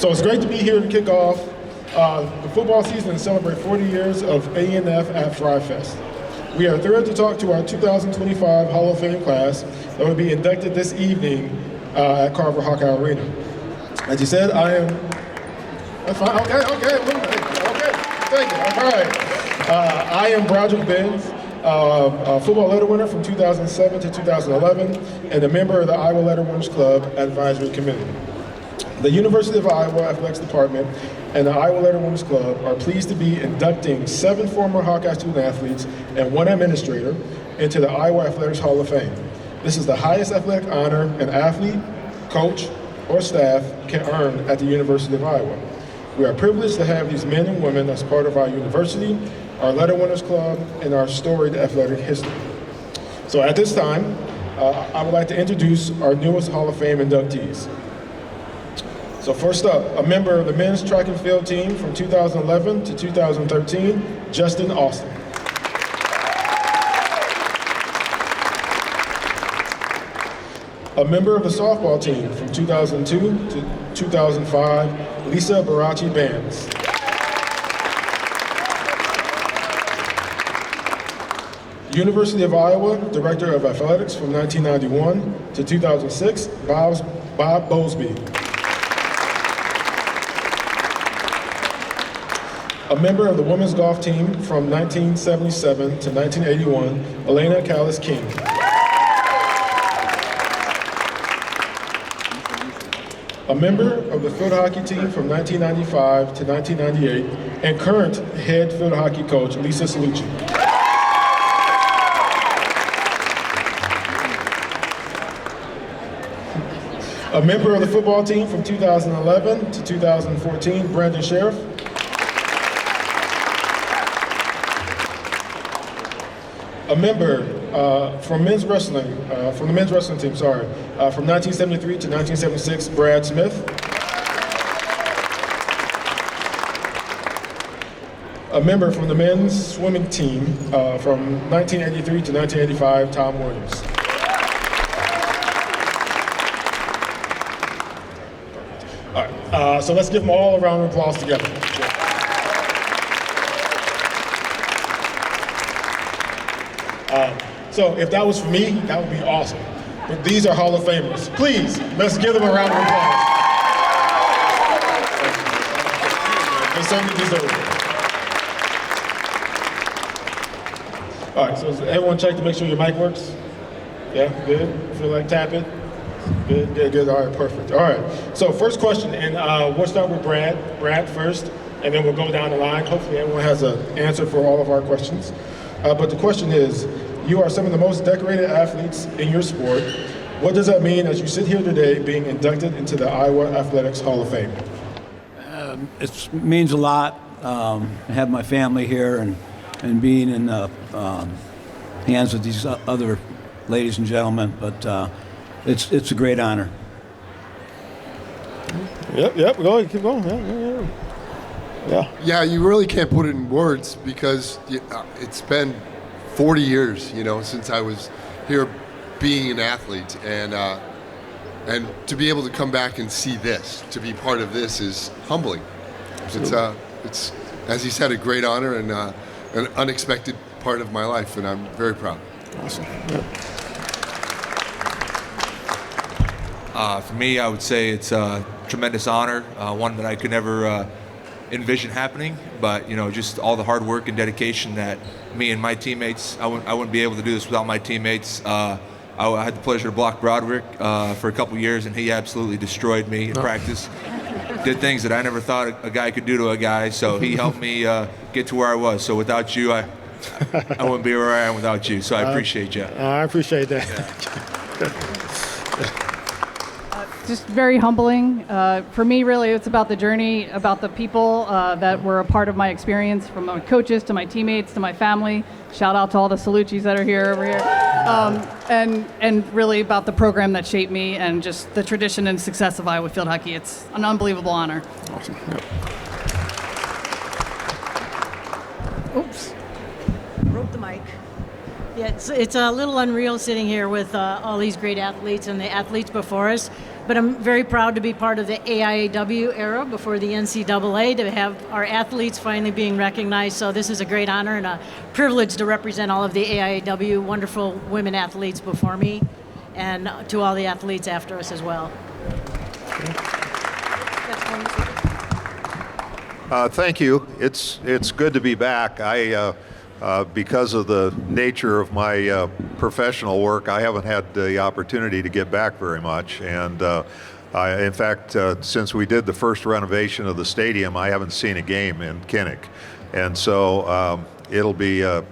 So it's great to be here to kick off the football season and celebrate 40 years of A&F at FRYfest. We are thrilled to talk to our 2025 Hall of Fame class that will be inducted this evening at Coralville Hawkeye Arena. As you said, I am. That's fine. Okay. Thank you. All right. I am Broderick Benz, a football letter winner from 2007 to 2011, and a member of the Iowa Letter Winners Club Advisory Committee. The University of Iowa Athletics Department and the Iowa Letter Winners Club are pleased to be inducting 7 former Hawkeye student athletes and 1 administrator into the Iowa Athletics Hall of Fame. This is the highest athletic honor an athlete, coach, or staff can earn at the University of Iowa. We are privileged to have these men and women as part of our university, our Letter Winners Club, and our storied athletic history. So at this time, I would like to introduce our newest Hall of Fame inductees. So first up, a member of the men's track and field team from 2011 to 2013, Justin Austin. A member of the softball team from 2002 to 2005, Lisa Birocci Banse. University of Iowa Director of Athletics from 1991 to 2006, Bob Bowlsby. A member of the women's golf team from 1977 to 1981, Elena Callas King. A member of the field hockey team from 1995 to 1998, and current head field hockey coach, Lisa Cellucci. A member of the football team from 2011 to 2014, Brandon Scherff. A member from the men's wrestling team, from 1973 to 1976, Brad Smith. A member from the men's swimming team from 1983 to 1985, Tom Williams. All right, so let's give them all a round of applause together. So if that was for me, that would be awesome. But these are Hall of Famers. Please, let's give them a round of applause. They certainly deserve it. All right, so everyone check to make sure your mic works? Yeah, good? Feel like tapping? Good. All right, perfect. All right, so first question, and we'll start with Brad first, and then we'll go down the line. Hopefully everyone has an answer for all of our questions. But the question is, you are some of the most decorated athletes in your sport. What does that mean as you sit here today being inducted into the Iowa Athletics Hall of Fame? It means a lot to have my family here and being in the hands of these other ladies and gentlemen, but it's a great honor. Yep, go ahead, keep going. Yeah, you really can't put it in words because it's been 40 years, since I was here being an athlete, and to be able to come back and see this, to be part of this, is humbling. It's as you said, a great honor and an unexpected part of my life, and I'm very proud. Awesome. For me, I would say it's a tremendous honor, one that I could never envision happening, but just all the hard work and dedication that me and my teammates, I wouldn't be able to do this without my teammates. I had the pleasure to block Broderick for a couple years, and he absolutely destroyed me in practice. Did things that I never thought a guy could do to a guy, so he helped me get to where I was. So without you, I wouldn't be where I am without you, so I appreciate you. I appreciate that. Yeah. Just very humbling. For me, really, it's about the journey, about the people that were a part of my experience, from my coaches to my teammates to my family. Shout out to all the Celluccis that are over here. And really about the program that shaped me and just the tradition and success of Iowa field hockey. It's an unbelievable honor. Awesome. Yep. Oops. Broke the mic. Yeah, it's a little unreal sitting here with all these great athletes and the athletes before us. but I'm very proud to be part of the AIAW era before the NCAA, to have our athletes finally being recognized. So this is a great honor and a privilege to represent all of the AIAW wonderful women athletes before me, and to all the athletes after us as well. Thank you. It's good to be back. Because of the nature of my professional work, I haven't had the opportunity to get back very much. And in fact, since we did the first renovation of the stadium, I haven't seen a game in Kinnick. And so it'll be a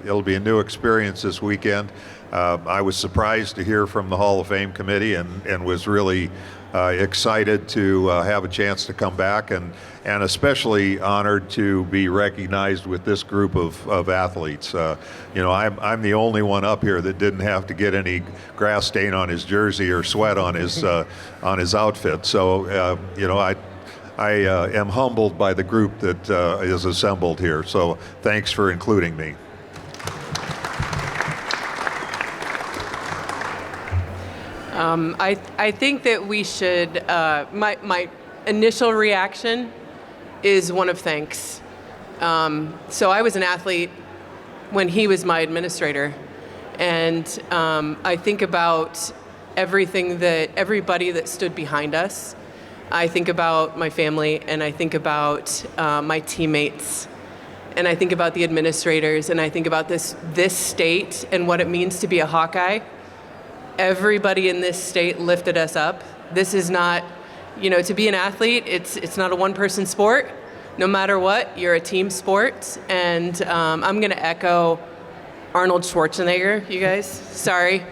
new experience this weekend. I was surprised to hear from the Hall of Fame committee, and was really excited to have a chance to come back, and especially honored to be recognized with this group of athletes. I'm the only one up here that didn't have to get any grass stain on his jersey or sweat on his outfit. So I am humbled by the group that is assembled here. So thanks for including me. I think that we should, my initial reaction is one of thanks. So I was an athlete when he was my administrator, and I think about everybody that stood behind us. I think about my family, and I think about my teammates, and I think about the administrators, and I think about this state and what it means to be a Hawkeye. Everybody in this state lifted us up. This is not, to be an athlete, it's not a one-person sport. No matter what, you're a team sport. And I'm going to echo Arnold Schwarzenegger, you guys. Sorry.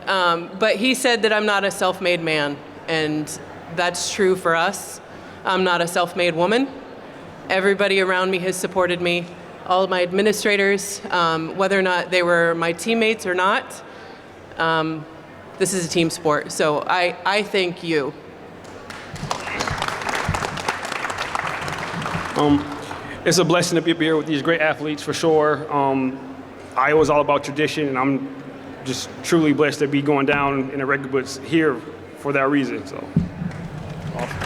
But he said that I'm not a self-made man. And that's true for us. I'm not a self-made woman. Everybody around me has supported me. All of my administrators, whether or not they were my teammates or not. This is a team sport, so I thank you. It's a blessing to be up here with these great athletes, for sure. Iowa's all about tradition, and I'm just truly blessed to be going down in the regular books here for that reason. So, awesome.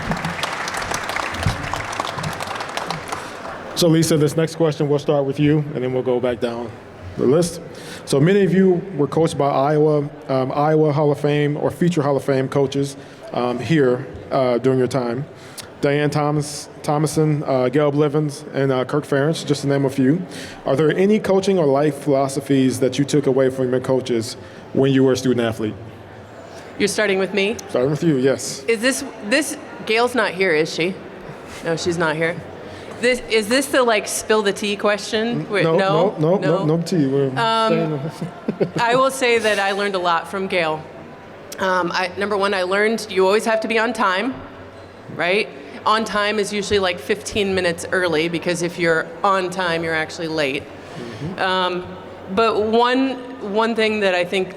So Lisa, this next question, we'll start with you, and then we'll go back down the list. So many of you were coached by Iowa Hall of Fame or future Hall of Fame coaches here during your time. Diane Thomason, Gail Blivens, and Kirk Ferentz, just to name a few. Are there any coaching or life philosophies that you took away from your coaches when you were a student athlete? You're starting with me? Starting with you, yes. Is this Gail's not here, is she? No, she's not here. Is this the spill the tea question? No tea. I will say that I learned a lot from Gail. Number one, I learned you always have to be on time, right? On time is usually 15 minutes early, because if you're on time, you're actually late. Mm-hmm. But one thing that I think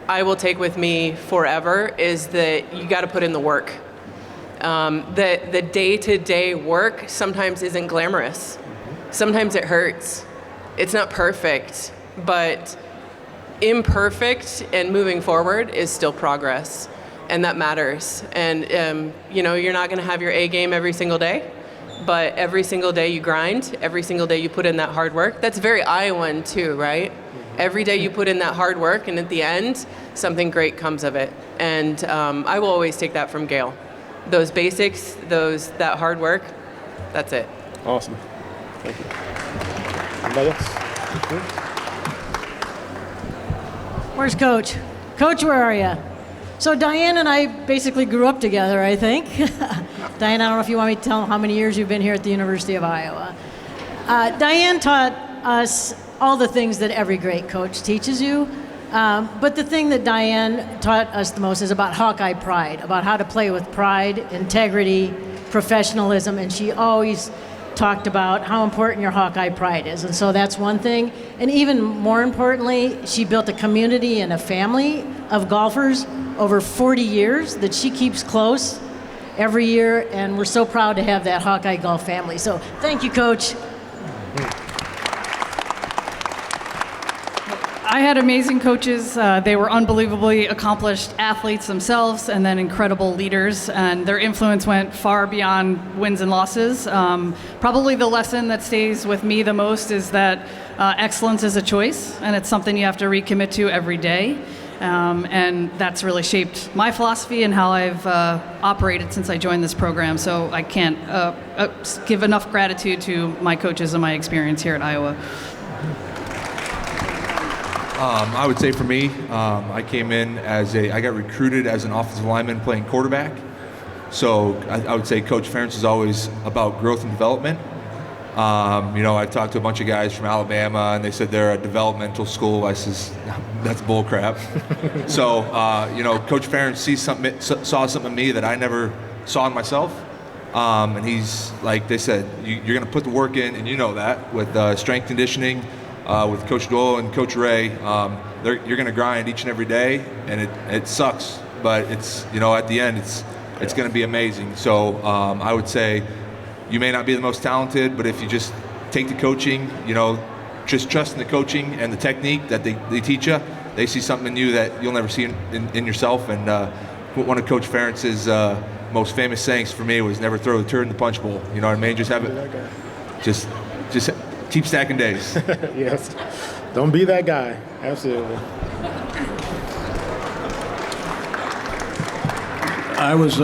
I will take with me forever is that you got to put in the work. The day-to-day work sometimes isn't glamorous. Sometimes it hurts. It's not perfect, but imperfect and moving forward is still progress, and that matters. And you're not going to have your A game every single day, but every single day you grind, every single day you put in that hard work. That's very Iowan too, right? Every day you put in that hard work, and at the end, something great comes of it. And I will always take that from Gail. Those basics, that hard work, that's it. Awesome. Thank you. Anybody else? Where's Coach? Coach, where are you? So Diane and I basically grew up together, I think. Diane, I don't know if you want me to tell how many years you've been here at the University of Iowa. Diane taught us all the things that every great coach teaches you. But the thing that Diane taught us the most is about Hawkeye pride, about how to play with pride, integrity, professionalism, and she always talked about how important your Hawkeye pride is. And so that's one thing. And even more importantly, she built a community and a family of golfers over 40 years that she keeps close every year, and we're so proud to have that Hawkeye golf family. So thank you, Coach. I had amazing coaches. They were unbelievably accomplished athletes themselves and then incredible leaders, and their influence went far beyond wins and losses. Probably the lesson that stays with me the most is that excellence is a choice, and it's something you have to recommit to every day. And that's really shaped my philosophy and how I've operated since I joined this program. So I can't give enough gratitude to my coaches and my experience here at Iowa. I would say for me, I came in I got recruited as an offensive lineman playing quarterback. So I would say Coach Ferentz is always about growth and development. I talked to a bunch of guys from Alabama, and they said they're a developmental school. I says, that's bull crap. So, Coach Ferentz saw something in me that I never saw in myself. And he's like, they said, you're going to put the work in, and you know that, with strength conditioning, with Coach Doyle and Coach Ray. You're going to grind each and every day, and it sucks. But it's, at the end, it's going to be amazing. So I would say, you may not be the most talented, but if you just take the coaching, just trust in the coaching and the technique that they teach you, they see something in you that you'll never see in yourself. And one of Coach Ferentz's most famous sayings for me was, never throw the turd in the punch bowl. You know what I mean? Just have it. Just keep stacking days. Yes. Don't be that guy. Absolutely. I was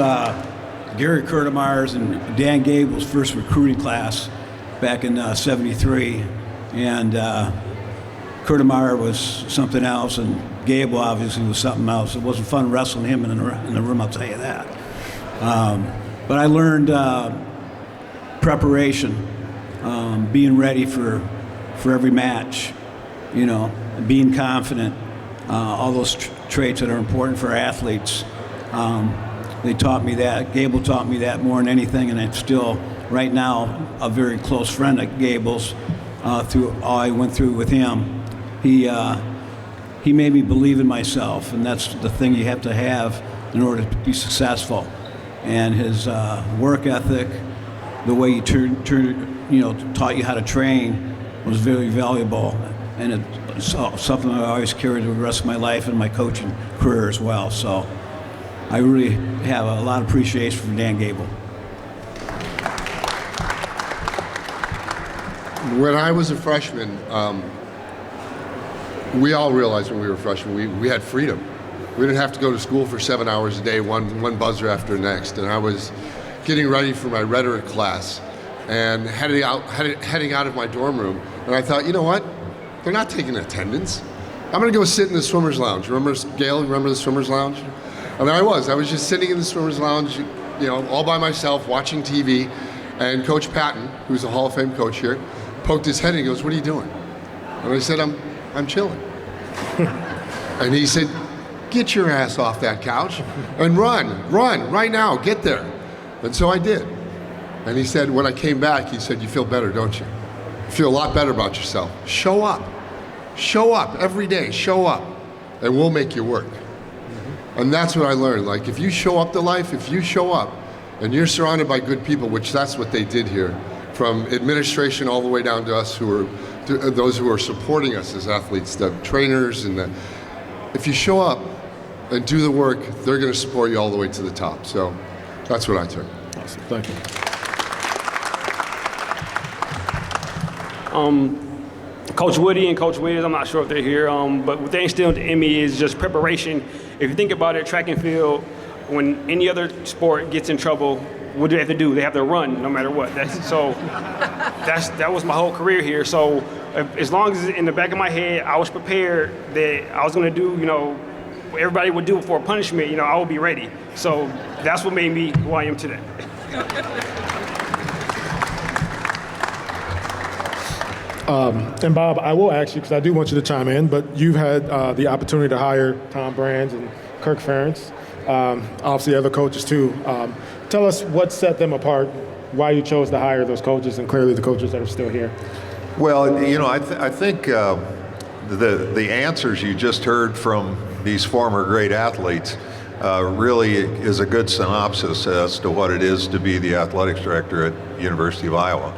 Gary Kurtemeyer's and Dan Gable's first recruiting class back in '73, and Kurtemeyer was something else, and Gable obviously was something else. It wasn't fun wrestling him in the room, I'll tell you that. But I learned preparation, being ready for every match, being confident, all those traits that are important for athletes. They taught me that. Gable taught me that more than anything, and I'm still, right now, a very close friend of Gable's through all I went through with him. He made me believe in myself, and that's the thing you have to have in order to be successful. And his work ethic, the way he taught you how to train, was very valuable, and it's something I always carried the rest of my life and my coaching career as well. So I really have a lot of appreciation for Dan Gable. When I was a freshman, we all realized when we were freshmen, we had freedom. We didn't have to go to school for 7 hours a day, one buzzer after the next. And I was getting ready for my rhetoric class and heading out of my dorm room. And I thought, you know what? They're not taking attendance. I'm going to go sit in the swimmer's lounge. Remember, Gail, remember the swimmer's lounge? And I was just sitting in the swimmer's lounge, all by myself, watching TV. And Coach Patton, who's a Hall of Fame coach here, poked his head and he goes, "What are you doing?" And I said, I'm chilling. And he said, "Get your ass off that couch and run right now, get there." And so I did. And he said, when I came back, he said, "You feel better, don't you? You feel a lot better about yourself. Show up every day, show up, and we'll make you work." And that's what I learned. Like, if you show up to life, if you show up and you're surrounded by good people, which that's what they did here, from administration all the way down to us those who are supporting us as athletes, the trainers, and if you show up and do the work, they're going to support you all the way to the top. So that's what I took. Awesome. Thank you. Coach Woody and Coach Wiz, I'm not sure if they're here, but what they instilled in me is just preparation. If you think about it, track and field, when any other sport gets in trouble, what do they have to do? They have to run no matter what. That was my whole career here. So as long as in the back of my head, I was prepared that I was going to do, what everybody would do for a punishment, I would be ready. So that's what made me who I am today. And Bob, I will ask you, because I do want you to chime in, but you've had the opportunity to hire Tom Brands and Kirk Ferentz, obviously other coaches too. Tell us what set them apart, why you chose to hire those coaches, and clearly the coaches that are still here. Well, I think the answers you just heard from these former great athletes really is a good synopsis as to what it is to be the athletics director at University of Iowa.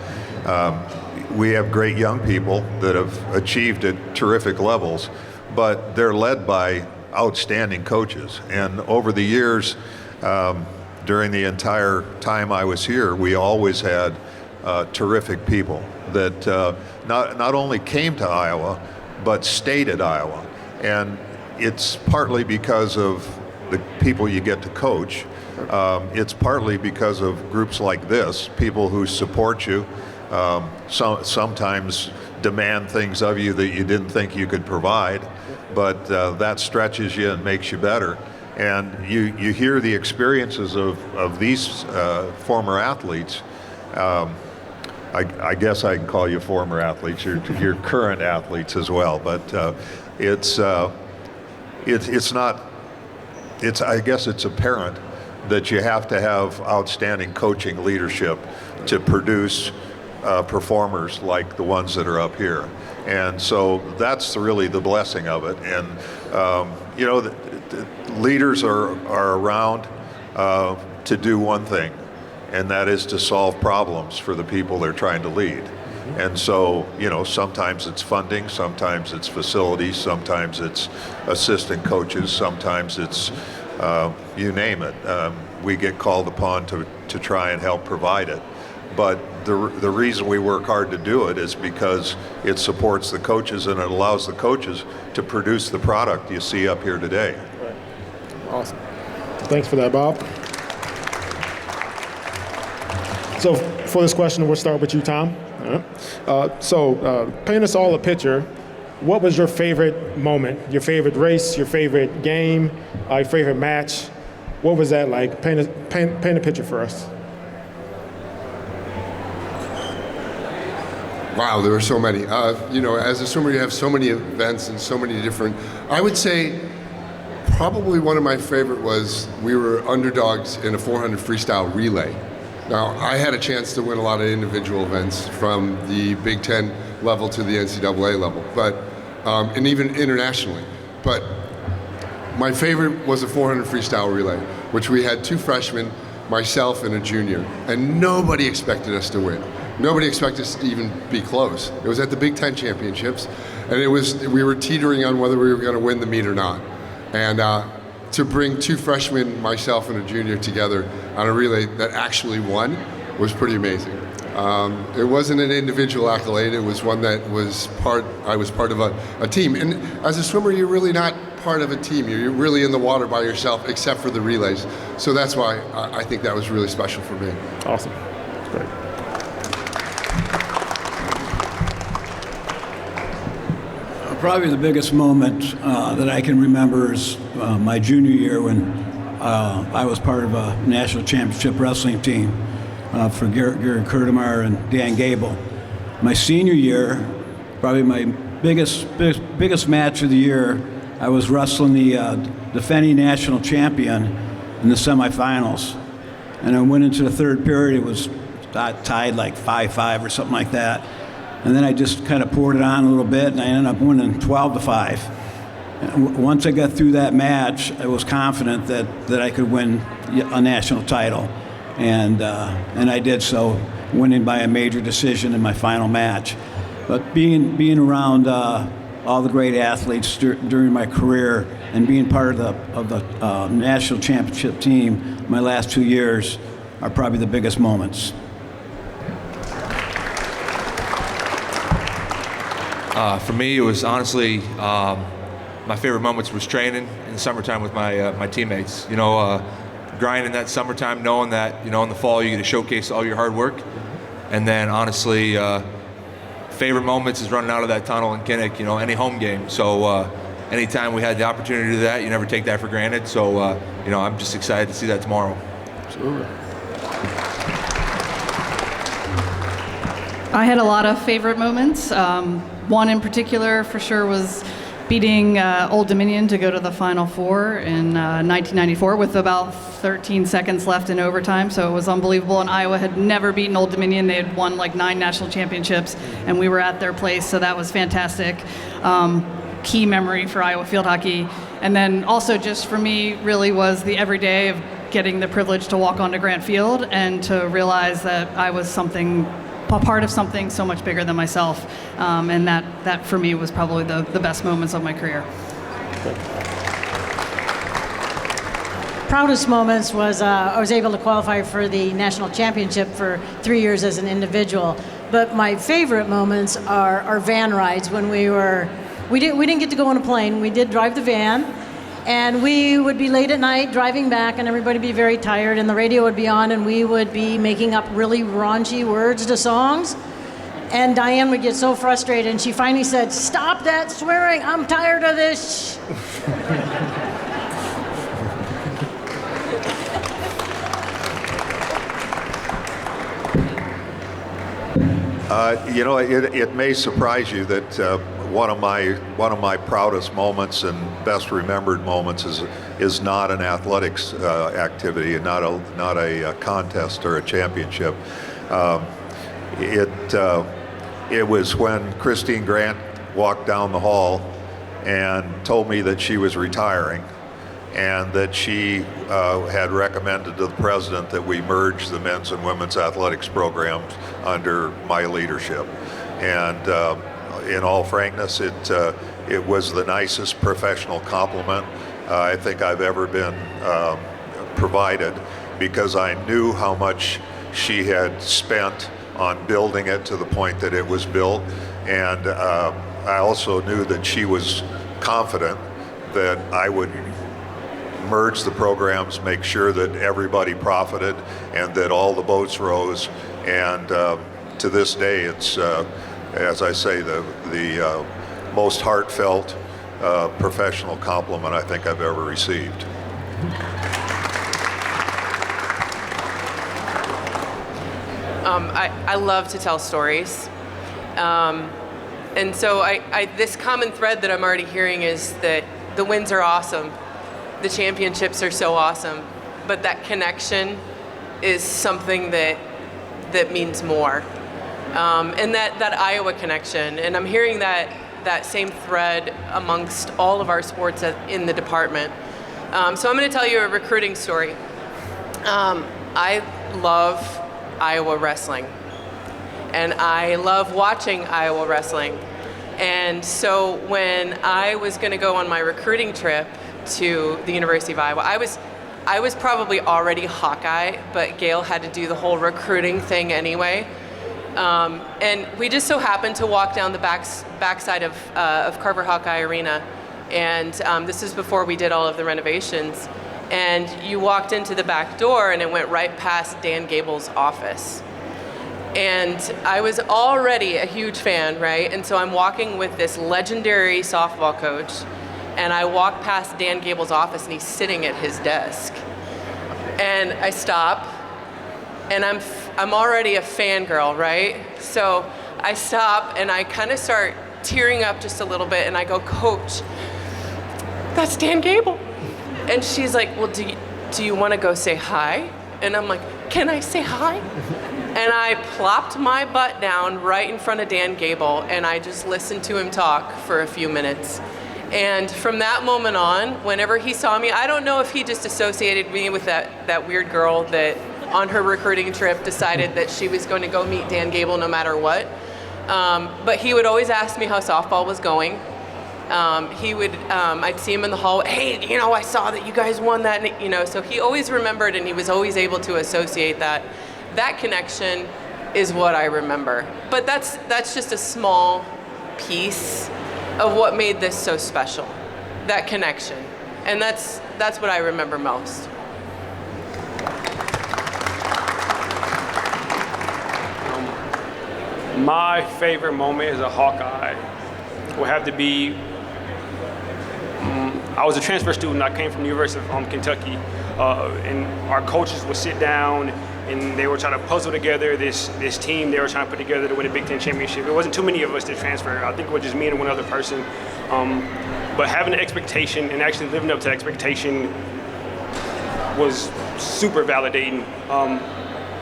We have great young people that have achieved at terrific levels, but they're led by outstanding coaches. And over the years, during the entire time I was here, we always had terrific people that not only came to Iowa, but stayed at Iowa. And it's partly because of the people you get to coach. It's partly because of groups like this, people who support you, sometimes demand things of you that you didn't think you could provide, but that stretches you and makes you better. And you hear the experiences of these former athletes. I guess I can call you former athletes. You're current athletes as well, but it's not. I guess it's apparent that you have to have outstanding coaching leadership to produce performers like the ones that are up here. And so that's really the blessing of it. And the leaders are around to do one thing, and that is to solve problems for the people they're trying to lead. And so, sometimes it's funding, sometimes it's facilities, sometimes it's assistant coaches, sometimes it's you name it. We get called upon to try and help provide it. But the reason we work hard to do it is because it supports the coaches and it allows the coaches to produce the product you see up here today. Right. Awesome. Thanks for that, Bob. So for this question, we'll start with you, Tom. Paint us all a picture. What was your favorite moment, your favorite race, your favorite game, your favorite match? What was that like? Paint a picture for us. Wow, there were so many. As a swimmer, you have so many events and so many different. I would say probably one of my favorite was we were underdogs in a 400 freestyle relay. Now, I had a chance to win a lot of individual events from the Big Ten level to the NCAA level, and even internationally. But my favorite was a 400 freestyle relay, which we had 2 freshmen, myself and a junior, and nobody expected us to win. Nobody expected us to even be close. It was at the Big Ten championships, and we were teetering on whether we were going to win the meet or not. And to bring 2 freshmen, myself and a junior, together on a relay that actually won was pretty amazing. It wasn't an individual accolade. It was one that I was part of a team. And as a swimmer, you're really not part of a team. You're really in the water by yourself, except for the relays. So that's why I think that was really special for me. Awesome. That's great. Probably the biggest moment that I can remember is my junior year when I was part of a national championship wrestling team for Gary Kurtemeyer and Dan Gable. My senior year, probably my biggest match of the year, I was wrestling the defending national champion in the semifinals. And I went into the third period, it was tied like 5-5 or something like that. And then I just kind of poured it on a little bit, and I ended up winning 12-5. And once I got through that match, I was confident that I could win a national title, and I did so, winning by a major decision in my final match. But being around all the great athletes during my career and being part of the national championship team my last 2 years are probably the biggest moments. For me, it was honestly my favorite moments was training in the summertime with my teammates. Grinding that summertime, knowing that in the fall you get to showcase all your hard work, and then honestly, favorite moments is running out of that tunnel in Kinnick. Any home game. So anytime we had the opportunity to do that, you never take that for granted. So I'm just excited to see that tomorrow. Absolutely. I had a lot of favorite moments. One in particular for sure was beating Old Dominion to go to the Final Four in 1994 with about 13 seconds left in overtime. So it was unbelievable. And Iowa had never beaten Old Dominion. They had won like 9 national championships, and we were at their place. So that was fantastic. Key memory for Iowa field hockey. And then also just for me really was the everyday of getting the privilege to walk onto Grant Field and to realize that I was something a part of something so much bigger than myself. And that for me was probably the best moments of my career. Proudest moments was I was able to qualify for the national championship for 3 years as an individual. But my favorite moments are our van rides when we didn't get to go on a plane. We did drive the van, and we would be late at night driving back, and everybody would be very tired, and the radio would be on, and we would be making up really raunchy words to songs. And Diane would get so frustrated, and she finally said, "Stop that swearing, I'm tired of this." It may surprise you that one of my proudest moments and best remembered moments is not an athletics activity, not a contest or a championship. It was when Christine Grant walked down the hall and told me that she was retiring, and that she had recommended to the president that we merge the men's and women's athletics programs under my leadership. And in all frankness, it was the nicest professional compliment I think I've ever been provided, because I knew how much she had spent on building it to the point that it was built. And I also knew that she was confident that I would merge the programs, make sure that everybody profited and that all the boats rose. And to this day, it's, as I say, the most heartfelt professional compliment I think I've ever received. I love to tell stories. And so this common thread that I'm already hearing is that the wins are awesome. The championships are so awesome, but that connection is something that means more. And that Iowa connection, and I'm hearing that same thread amongst all of our sports in the department. So I'm going to tell you a recruiting story. I love Iowa wrestling, and I love watching Iowa wrestling. And so when I was going to go on my recruiting trip to the University of Iowa, I was probably already Hawkeye, but Gail had to do the whole recruiting thing anyway. And we just so happened to walk down the backside of Carver Hawkeye Arena, and this is before we did all of the renovations. And you walked into the back door, and it went right past Dan Gable's office. And I was already a huge fan, right? And so I'm walking with this legendary softball coach, and I walk past Dan Gable's office, and he's sitting at his desk. And I stop, and I'm already a fangirl, right? So I stop, and I kind of start tearing up just a little bit, and I go, "Coach, that's Dan Gable." And she's like, "Well, do you want to go say hi?" And I'm like, "Can I say hi?" And I plopped my butt down right in front of Dan Gable, and I just listened to him talk for a few minutes. And from that moment on, whenever he saw me, I don't know if he just associated me with that weird girl that on her recruiting trip decided that she was going to go meet Dan Gable no matter what. But he would always ask me how softball was going. I'd see him in the hallway, "Hey, I saw that you guys won that," so he always remembered, and he was always able to associate that. That connection is what I remember. But that's just a small piece of what made this so special, that connection. And that's what I remember most. My favorite moment as a Hawkeye would have to be, I was a transfer student. I came from the University of Kentucky, and our coaches would sit down and they were trying to puzzle together this team they were trying to put together to win a Big Ten championship. It wasn't too many of us to transfer. I think it was just me and one other person. But having the expectation and actually living up to expectation was super validating.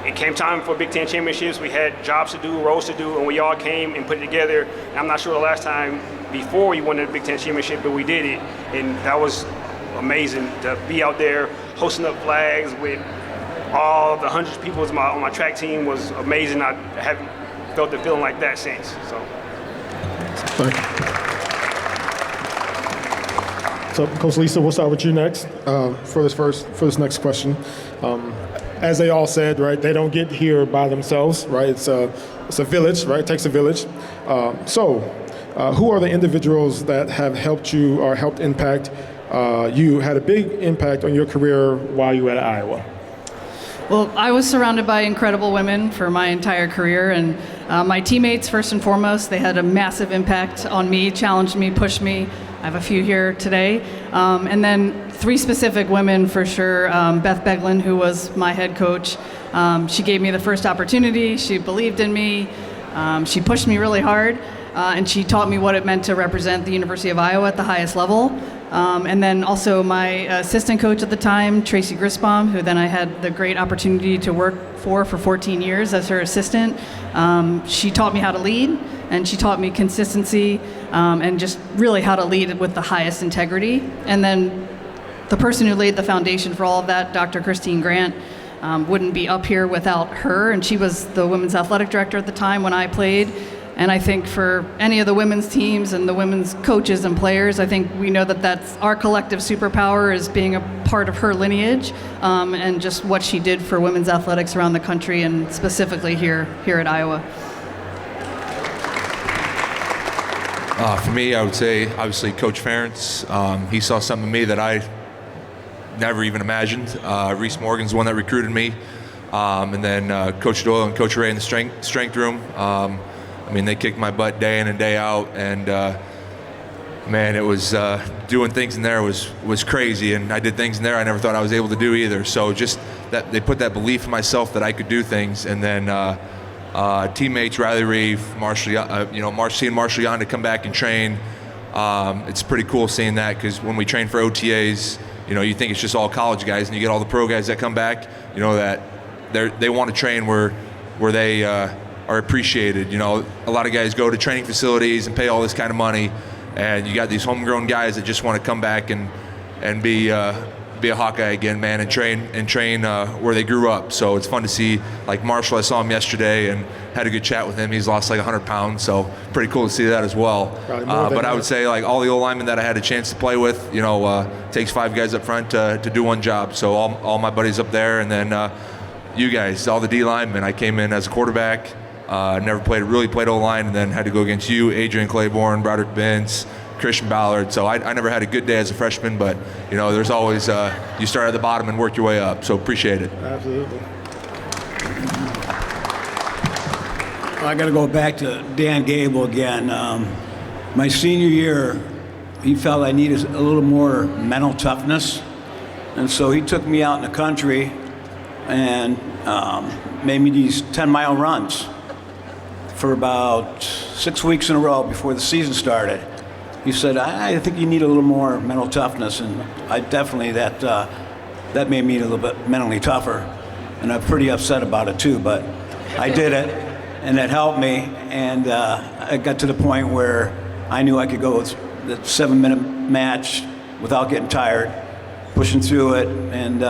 It came time for Big Ten championships. We had jobs to do, roles to do, and we all came and put it together. And I'm not sure the last time before we won the Big Ten championship, but we did it. And that was amazing to be out there hosting up flags with all the hundreds of people on my track team was amazing. I haven't felt the feeling like that since. So. So, Coach Lisa, we'll start with you next for this next question. As they all said, right, they don't get here by themselves, right? It's a village, right? It takes a village. Who are the individuals that have helped you or helped impact you, had a big impact on your career while you were at Iowa? Well, I was surrounded by incredible women for my entire career, and my teammates, first and foremost, they had a massive impact on me, challenged me, pushed me. I have a few here today. And then 3 specific women for sure. Beth Beglin, who was my head coach. She gave me the first opportunity. She believed in me. She pushed me really hard. And she taught me what it meant to represent the University of Iowa at the highest level. And then also my assistant coach at the time, Tracy Grisbaum, who then I had the great opportunity to work for 14 years as her assistant. She taught me how to lead, and she taught me consistency, and just really how to lead with the highest integrity. And then the person who laid the foundation for all of that, Dr. Christine Grant, wouldn't be up here without her, and she was the women's athletic director at the time when I played. And I think for any of the women's teams and the women's coaches and players, I think we know that that's our collective superpower, is being a part of her lineage, and just what she did for women's athletics around the country and specifically here at Iowa. For me, I would say obviously Coach Ferentz. He saw something in me that I never even imagined. Reese Morgan's the one that recruited me, and then Coach Doyle and Coach Ray in the strength room. I mean, they kicked my butt day in and day out, and man, it was doing things in there was crazy, and I did things in there I never thought I was able to do either. So just that they put that belief in myself that I could do things, and then teammates Riley Reeve, seeing Marshall Yon to come back and train. It's pretty cool seeing that, because when we train for OTAs, you think it's just all college guys, and you get all the pro guys that come back, that they want to train where they are appreciated. A lot of guys go to training facilities and pay all this kind of money, and you got these homegrown guys that just want to come back and be a Hawkeye again, man, and train where they grew up. So it's fun to see, like Marshall. I saw him yesterday and had a good chat with him. He's lost like 100 pounds, so pretty cool to see that as well. But I would say, like, all the old linemen that I had a chance to play with, takes 5 guys up front to do one job. So all my buddies up there, and then you guys, all the D linemen. I came in as a quarterback. Never really played O-line, and then had to go against you, Adrian Claiborne, Broderick Vince, Christian Ballard. So I never had a good day as a freshman, but there's always you start at the bottom and work your way up. So appreciate it. Absolutely. I got to go back to Dan Gable again. My senior year, he felt I needed a little more mental toughness, and so he took me out in the country and made me these 10-mile runs for about 6 weeks in a row before the season started. He said, I think you need a little more mental toughness, and I definitely, that made me a little bit mentally tougher, and I'm pretty upset about it too, but I did it, and it helped me, and I got to the point where I knew I could go with the 7-minute match without getting tired, pushing through it, and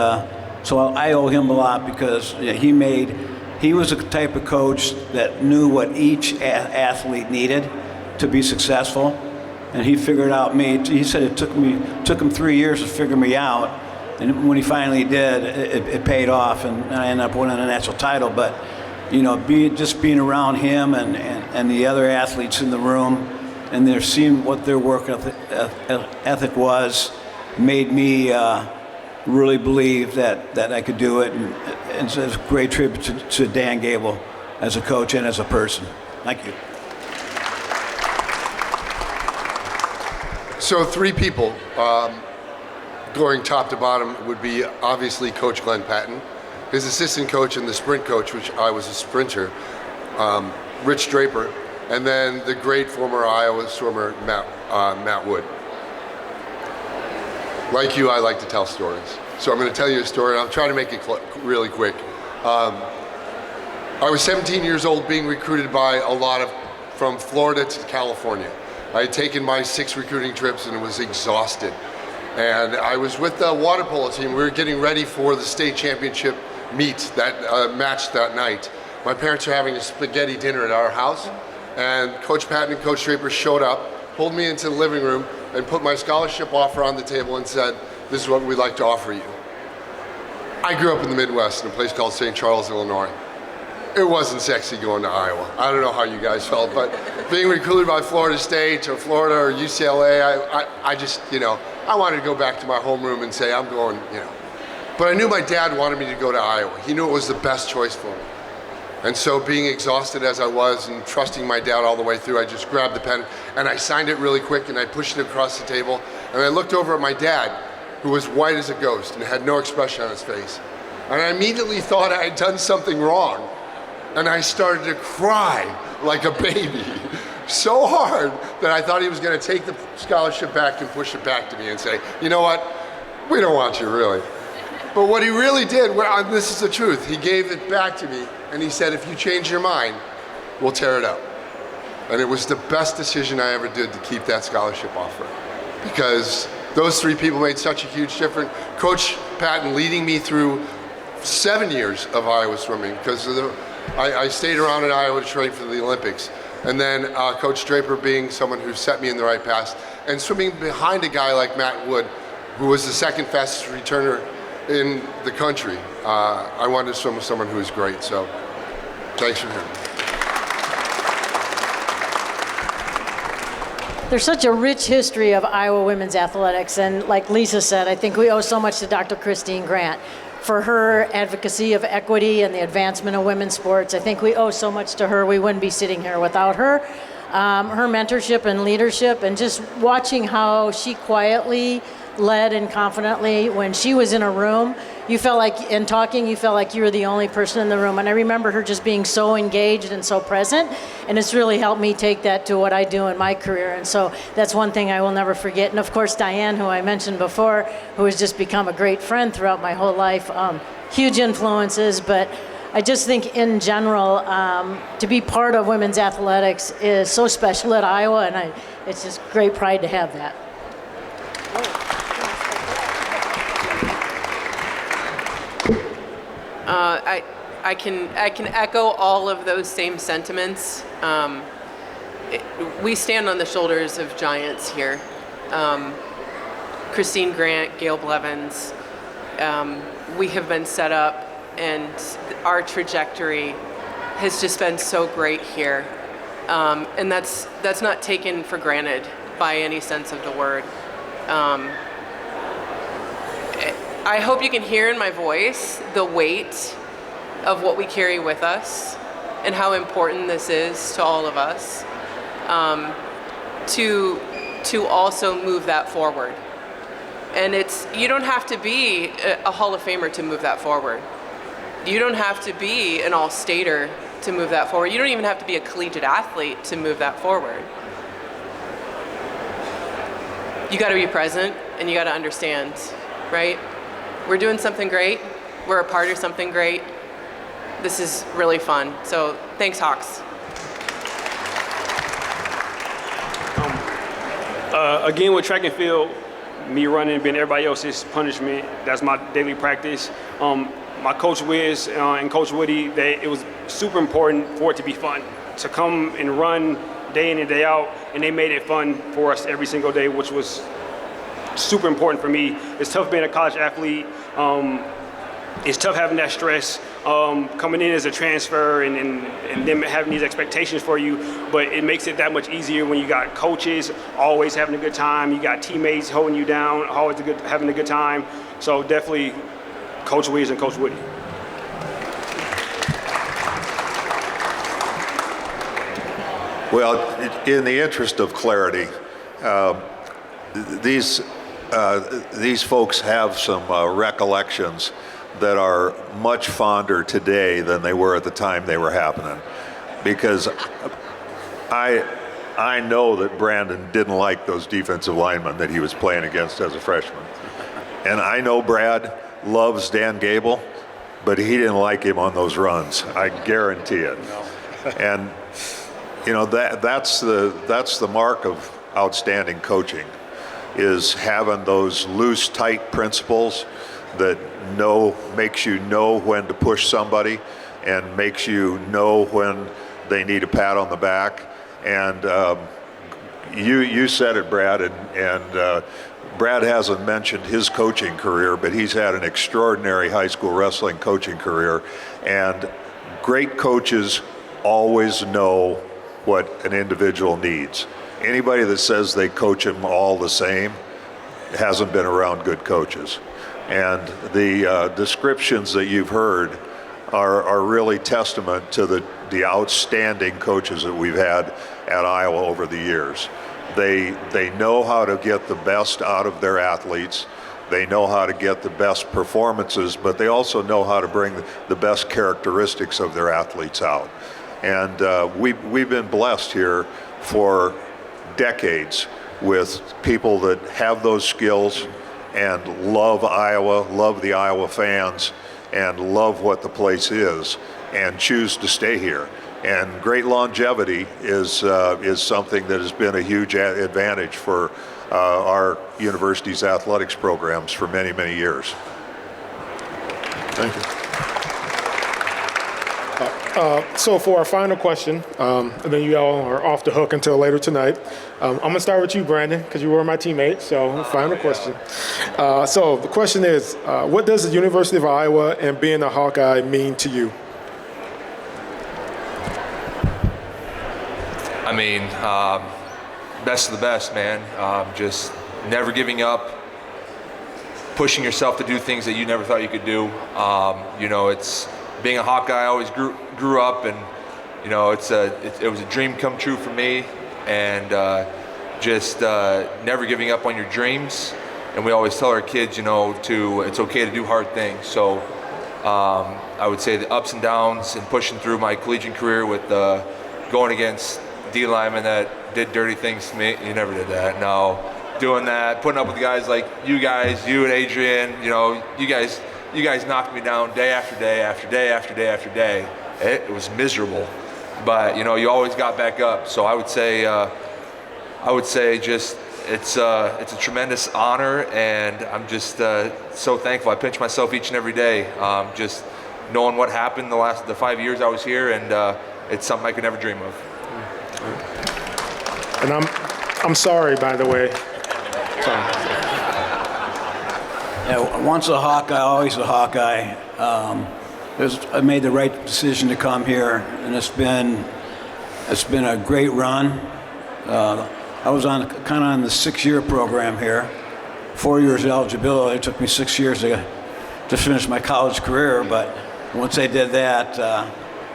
so I owe him a lot, because he was the type of coach that knew what each athlete needed to be successful, and he figured out me. He said it took him 3 years to figure me out, and when he finally did, it paid off, and I ended up winning a national title. But just being around him and the other athletes in the room, and they're seeing what their work ethic was, made me really believe that I could do it, and it's a great tribute to Dan Gable as a coach and as a person. Thank you. So 3 people, going top to bottom, would be obviously Coach Glenn Patton, his assistant coach and the sprint coach, which I was a sprinter, Rich Draper, and then the great former Iowa swimmer, Matt Wood. Like you, I like to tell stories. So I'm going to tell you a story. I'm trying to make it really quick. I was 17 years old, being recruited by from Florida to California. I had taken my 6 recruiting trips and was exhausted. And I was with the water polo team. We were getting ready for the state championship meet that match that night. My parents are having a spaghetti dinner at our house, and Coach Patton and Coach Draper showed up, pulled me into the living room, and put my scholarship offer on the table and said, "This is what we'd like to offer you." I grew up in the Midwest in a place called St. Charles, Illinois. It wasn't sexy going to Iowa. I don't know how you guys felt, but being recruited by Florida State or Florida or UCLA, I just, I wanted to go back to my homeroom and say, I'm going, But I knew my dad wanted me to go to Iowa. He knew it was the best choice for me. And so being exhausted as I was and trusting my dad all the way through, I just grabbed the pen and I signed it really quick and I pushed it across the table. And I looked over at my dad, who was white as a ghost and had no expression on his face. And I immediately thought I had done something wrong. And I started to cry like a baby so hard that I thought he was going to take the scholarship back and push it back to me and say, "You know what, we don't want you really." But what he really did, this is the truth, he gave it back to me and he said, "If you change your mind, we'll tear it up." And it was the best decision I ever did to keep that scholarship offer, because those three people made such a huge difference. Coach Patton leading me through 7 years of Iowa swimming, because I stayed around in Iowa to train for the Olympics. And then Coach Draper being someone who set me in the right path, and swimming behind a guy like Matt Wood, who was the second fastest returner in the country. I wanted to swim with someone who was great, so thanks for hearing. There's such a rich history of Iowa women's athletics, and like Lisa said, I think we owe so much to Dr. Christine Grant for her advocacy of equity and the advancement of women's sports. I think we owe so much to her. We wouldn't be sitting here without her. Her mentorship and leadership, and just watching how she quietly led and confidently when she was in a room, you felt like, in talking, you felt like you were the only person in the room. And I remember her just being so engaged and so present, and it's really helped me take that to what I do in my career. And so that's one thing I will never forget. And of course, Diane, who I mentioned before, who has just become a great friend throughout my whole life, huge influences. But I just think in general, to be part of women's athletics is so special at Iowa, and it's just great pride to have that. I can echo all of those same sentiments. We stand on the shoulders of giants here. Christine Grant, Gail Blevins. We have been set up, and our trajectory has just been so great here, and that's not taken for granted by any sense of the word. I hope you can hear in my voice the weight of what we carry with us and how important this is to all of us, to also move that forward. And you don't have to be a Hall of Famer to move that forward. You don't have to be an all-stater to move that forward. You don't even have to be a collegiate athlete to move that forward. You got to be present, and you got to understand, right? We're doing something great. We're a part of something great. This is really fun. So thanks, Hawks. Again, with track and field, me running being everybody else's punishment, that's my daily practice. My Coach Wiz and Coach Woody, it was super important for it to be fun, to come and run day in and day out, and they made it fun for us every single day, which was super important for me. It's tough being a college athlete. It's tough having that stress, coming in as a transfer and them having these expectations for you, but it makes it that much easier when you got coaches always having a good time, you got teammates holding you down, always having a good time. So definitely Coach Wiz and Coach Woody. Well, in the interest of clarity, these folks have some recollections that are much fonder today than they were at the time they were happening. Because I know that Brandon didn't like those defensive linemen that he was playing against as a freshman. And I know Brad loves Dan Gable, but he didn't like him on those runs. I guarantee it. And you know, that's the mark of outstanding coaching, is having those loose, tight principles that makes you know when to push somebody and makes you know when they need a pat on the back. And you said it, Brad, and Brad hasn't mentioned his coaching career, but he's had an extraordinary high school wrestling coaching career. And great coaches always know what an individual needs. Anybody that says they coach them all the same hasn't been around good coaches. And the descriptions that you've heard are really testament to the outstanding coaches that we've had at Iowa over the years. They know how to get the best out of their athletes. They know how to get the best performances, but they also know how to bring the best characteristics of their athletes out. And we've been blessed here for decades with people that have those skills and love Iowa, love the Iowa fans, and love what the place is, and choose to stay here. And great longevity is something that has been a huge advantage for our university's athletics programs for many, many years. Thank you. So for our final question, and then you all are off the hook until later tonight. I'm going to start with you, Brandon, because you were my teammate. So final question. So the question is, what does the University of Iowa and being a Hawkeye mean to you? I mean, best of the best, man. Just never giving up, pushing yourself to do things that you never thought you could do. You know, it's being a Hawkeye. I always grew up, and you know, it was a dream come true for me, and just never giving up on your dreams. And we always tell our kids, you know, it's okay to do hard things. So I would say the ups and downs and pushing through my collegiate career with going against D linemen that did dirty things to me. You never did that. No, doing that, putting up with guys like you and Adrian. You know, you guys knocked me down day after day after day after day after day. It was miserable, but you know, you always got back up. So I would say just it's a tremendous honor, and I'm just so thankful. I pinch myself each and every day, just knowing what happened the 5 years I was here, and it's something I could never dream of. And I'm sorry, by the way. Yeah, once a Hawkeye, always a Hawkeye. I made the right decision to come here, and it's been a great run. I was kind of on the 6-year program here, 4 years eligibility. It took me 6 years to finish my college career, but once I did that,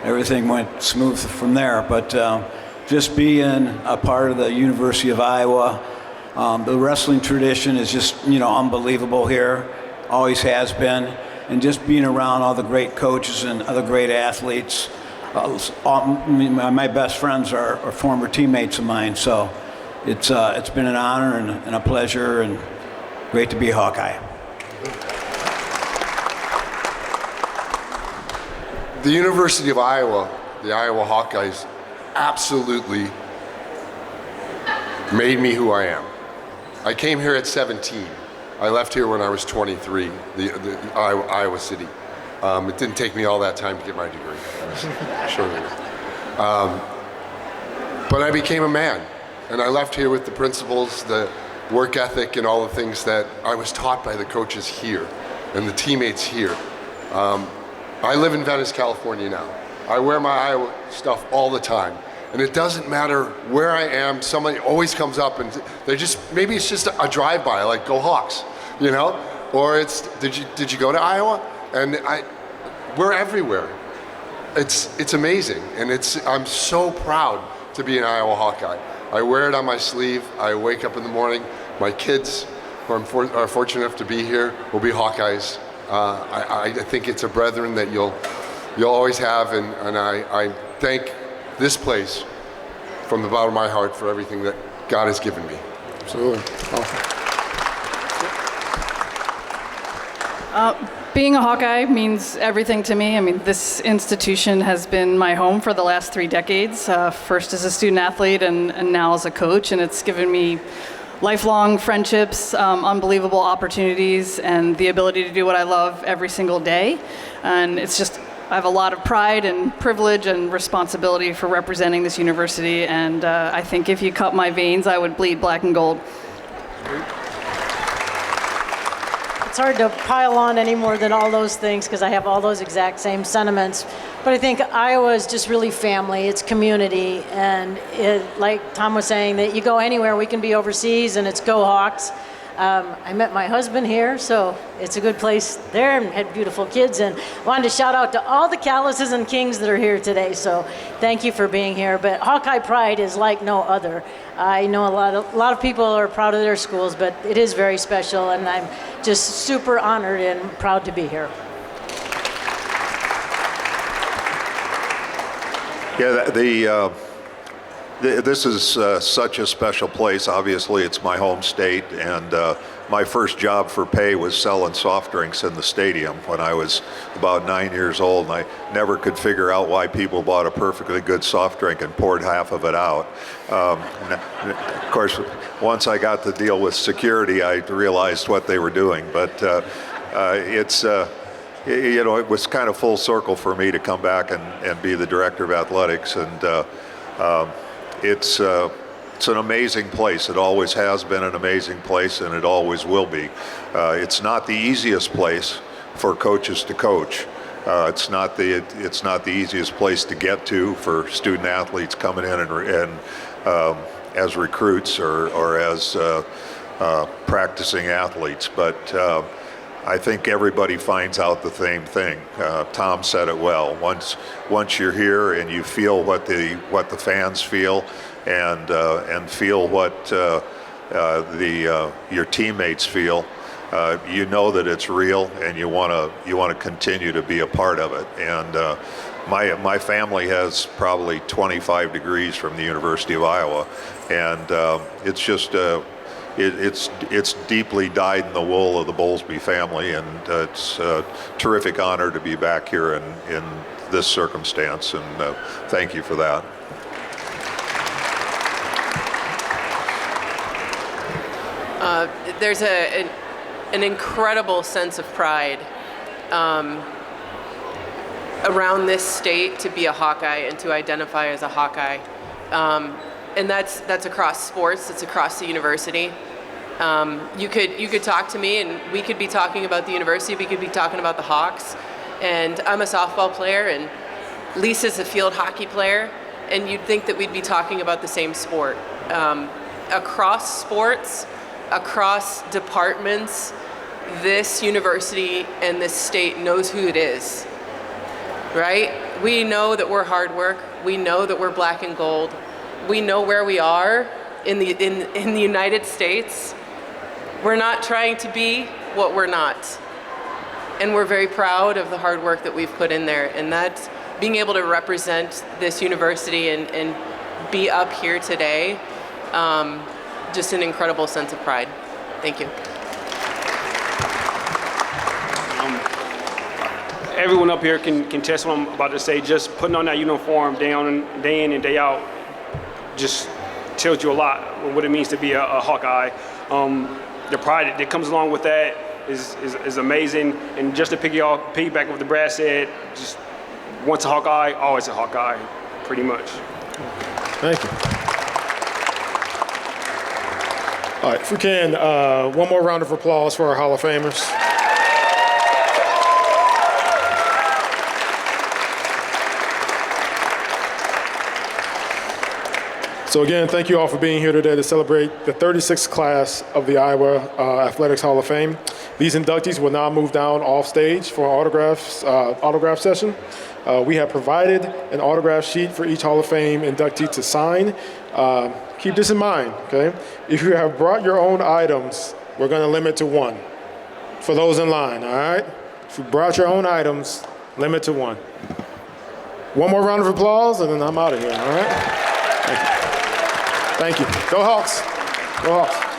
everything went smooth from there. But just being a part of the University of Iowa, the wrestling tradition is just, you know, unbelievable here, always has been, and just being around all the great coaches and other great athletes. My best friends are former teammates of mine, so it's been an honor and a pleasure, and great to be a Hawkeye. The University of Iowa, the Iowa Hawkeyes, absolutely made me who I am. I came here at 17. I left here when I was 23, Iowa City. It didn't take me all that time to get my degree. Sure it is. But I became a man, and I left here with the principles, the work ethic, and all the things that I was taught by the coaches here and the teammates here. I live in Venice, California now. I wear my Iowa stuff all the time. And it doesn't matter where I am, somebody always comes up and maybe it's just a drive-by, like go Hawks, you know? Or it's, did you go to Iowa? And we're everywhere. It's amazing, and I'm so proud to be an Iowa Hawkeye. I wear it on my sleeve. I wake up in the morning. My kids, who are fortunate enough to be here, will be Hawkeyes. I think it's a brethren that you'll always have, and I thank this place from the bottom of my heart for everything that God has given me. Absolutely. Awesome. Being a Hawkeye means everything to me. I mean, this institution has been my home for the last 3 decades, first as a student athlete and now as a coach, and it's given me lifelong friendships, unbelievable opportunities, and the ability to do what I love every single day. And it's just, I have a lot of pride and privilege and responsibility for representing this university, and I think if you cut my veins, I would bleed black and gold. It's hard to pile on any more than all those things because I have all those exact same sentiments. But I think Iowa is just really family, it's community, and like Tom was saying, that you go anywhere, we can be overseas and it's go Hawks. I met my husband here, so it's a good place there, and had beautiful kids, and wanted to shout out to all the Callases and Kings that are here today, so thank you for being here. But Hawkeye pride is like no other. I know a lot of people are proud of their schools, but it is very special, and I'm just super honored and proud to be here. Yeah, this is such a special place. Obviously, it's my home state, and my first job for pay was selling soft drinks in the stadium when I was about 9 years old, and I never could figure out why people bought a perfectly good soft drink and poured half of it out. Of course, once I got to deal with security, I realized what they were doing, but it was kind of full circle for me to come back and be the director of athletics, and it's an amazing place. It always has been an amazing place, and it always will be. It's not the easiest place for coaches to coach. It's not the easiest place to get to for student athletes coming in and as recruits or as practicing athletes, but I think everybody finds out the same thing. Tom said it well. Once you're here and you feel what the fans feel, and feel what your teammates feel, you know that it's real, and you want to continue to be a part of it. And my family has probably 25 degrees from the University of Iowa, and it's just. It's deeply dyed in the wool of the Bowlsby family, and it's a terrific honor to be back here in this circumstance, and thank you for that. There's an incredible sense of pride around this state to be a Hawkeye and to identify as a Hawkeye. And that's across sports, it's across the university. You could talk to me and we could be talking about the university, we could be talking about the Hawks, and I'm a softball player and Lisa's a field hockey player, and you'd think that we'd be talking about the same sport. Across sports, across departments, this university and this state knows who it is, right? We know that we're hard work, we know that we're black and gold. We know where we are in the United States. We're not trying to be what we're not. And we're very proud of the hard work that we've put in there. And that's being able to represent this university and be up here today, just an incredible sense of pride. Thank you. Everyone up here can test what I'm about to say. Just putting on that uniform day in and day out just tells you a lot what it means to be a Hawkeye. The pride that comes along with that is amazing. And just to piggyback what the Brad said, just once a Hawkeye, always a Hawkeye, pretty much. Thank you. All right, if we can, one more round of applause for our Hall of Famers. So again, thank you all for being here today to celebrate the 36th class of the Iowa Athletics Hall of Fame. These inductees will now move down off stage for an autograph session. We have provided an autograph sheet for each Hall of Fame inductee to sign. Keep this in mind, okay? If you have brought your own items, we're gonna limit to one for those in line, all right? If you brought your own items, limit to one. One more round of applause and then I'm out of here, all right? Thank you. Go Hawks. Go Hawks.